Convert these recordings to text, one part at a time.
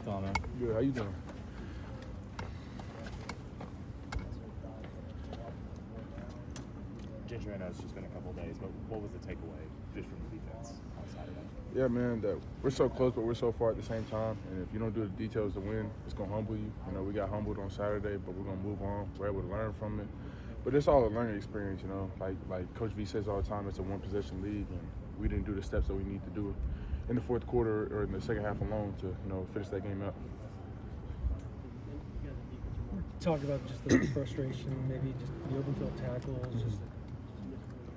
going on, man? Good. How you doing? Gentry, I know it's just been a couple of days, but what was the takeaway just from the defense on Saturday? Yeah, man, that we're so close, but we're so far at the same time. And if you don't do the details to win, it's going to humble you. You know, we got humbled on Saturday, but we're going to move on. We're able to learn from it. But it's all a learning experience, you know. Like Coach V says all the time, it's a one-possession league, and we didn't do the steps that we need to do in the fourth quarter or in the second half alone to, you know, finish that game out. Talk about just the frustration, maybe just the open field tackles, just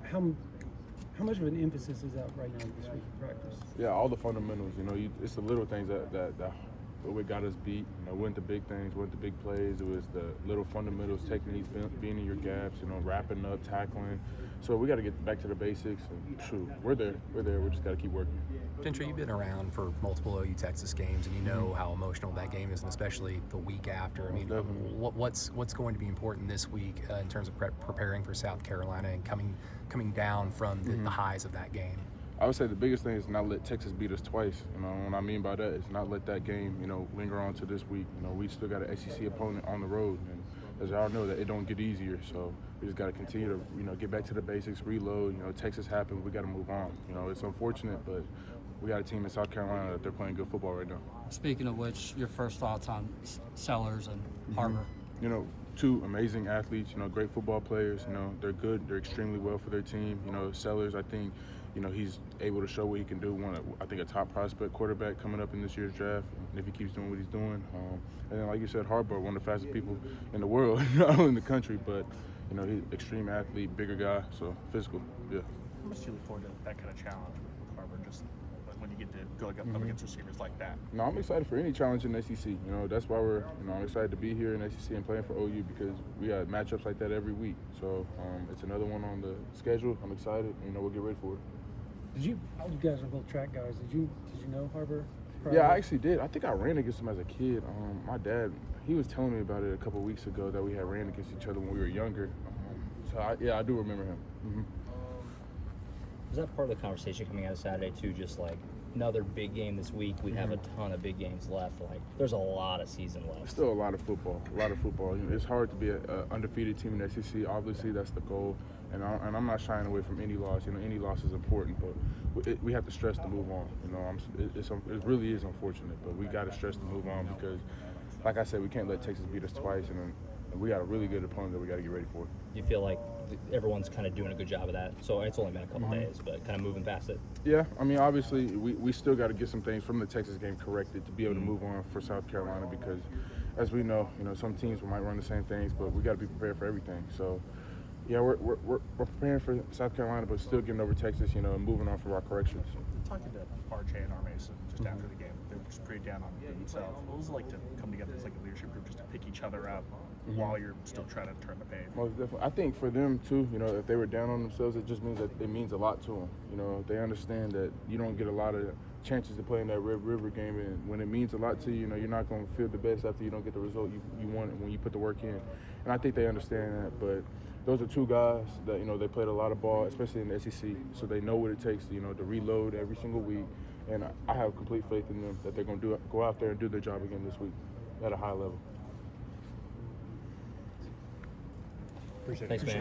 how much of an emphasis is that right now this week in practice? Yeah, all the fundamentals. You know, it's the little things that what got us beat. You know, wasn't the big things, wasn't the big plays. It was the little fundamentals, techniques, being in your gaps. You know, wrapping up, tackling. So we got to get back to the basics. And shoot, we're there. We just got to keep working. Gentry, you've been around for multiple OU Texas games, and you know how emotional that game is, and especially the week after. I mean, what's going to be important this week in terms of preparing for South Carolina and coming down from the highs of that game? I would say the biggest thing is not let Texas beat us twice. You know, what I mean by that is not let that game, you know, linger on to this week. You know, we still got an SEC opponent on the road, and as y'all know, that it don't get easier. So we just got to continue to, you know, get back to the basics, reload. You know, Texas happened, we got to move on. You know, it's unfortunate, but we got a team in South Carolina that they're playing good football right now. Speaking of which, your first thoughts on Sellers and Harbor? You know, two amazing athletes, you know, great football players. You know, they're good. They're extremely well for their team. You know, Sellers, I think, you know, he's able to show what he can do. I think a top prospect quarterback coming up in this year's draft, if he keeps doing what he's doing. And then, like you said, Harbor, one of the fastest people in the world, not only in the country, but, you know, he's an extreme athlete, bigger guy, so physical, yeah. How much do you look forward to that kind of challenge with Harbor, just when you get to go up against receivers like that? No, I'm excited for any challenge in the SEC. You know, that's why I'm excited to be here in the SEC and playing for OU because we got matchups like that every week. So it's another one on the schedule. I'm excited. You know, we'll get ready for it. You guys are both track guys. Did you know Harbor? Yeah, I actually did. I think I ran against him as a kid. My dad, he was telling me about it a couple of weeks ago that we had ran against each other when we were younger. I do remember him. Mm-hmm. Was that part of the conversation coming out of Saturday too? Just like another big game this week. We have a ton of big games left. Like there's a lot of season left. Still a lot of football. You know, it's hard to be an undefeated team in the SEC. Obviously, that's the goal. And I'm not shying away from any loss. You know, any loss is important, but we have to stress to move on. You know, it really is unfortunate, but we got to stress to move on because, like I said, we can't let Texas beat us twice, and we got a really good opponent that we got to get ready for. You feel like everyone's kind of doing a good job of that. So it's only been a couple days, but kind of moving past it. Yeah, I mean, obviously, we still got to get some things from the Texas game corrected to be able to move on for South Carolina because, as we know, you know, some teams might run the same things, but we got to be prepared for everything. So. Yeah, we're preparing for South Carolina, but still getting over Texas, you know, and moving on for our corrections. Talking to RJ and R. Mason just after the game, they were just pretty down on themselves. What was it like to come together as like a leadership group just to pick each other up while you're still trying to turn the page? Most definitely. I think for them too, you know, if they were down on themselves, it just means that it means a lot to them. You know, they understand that you don't get a lot of chances to play in that Red River game, and when it means a lot to you, you know, you're not going to feel the best after you don't get the result you want when you put the work in. And I think they understand that, but those are two guys that, you know, they played a lot of ball, especially in the SEC, so they know what it takes to, you know, to reload every single week. And I have complete faith in them that they're going to go out there and do their job again this week at a high level. Appreciate it. Thanks, man.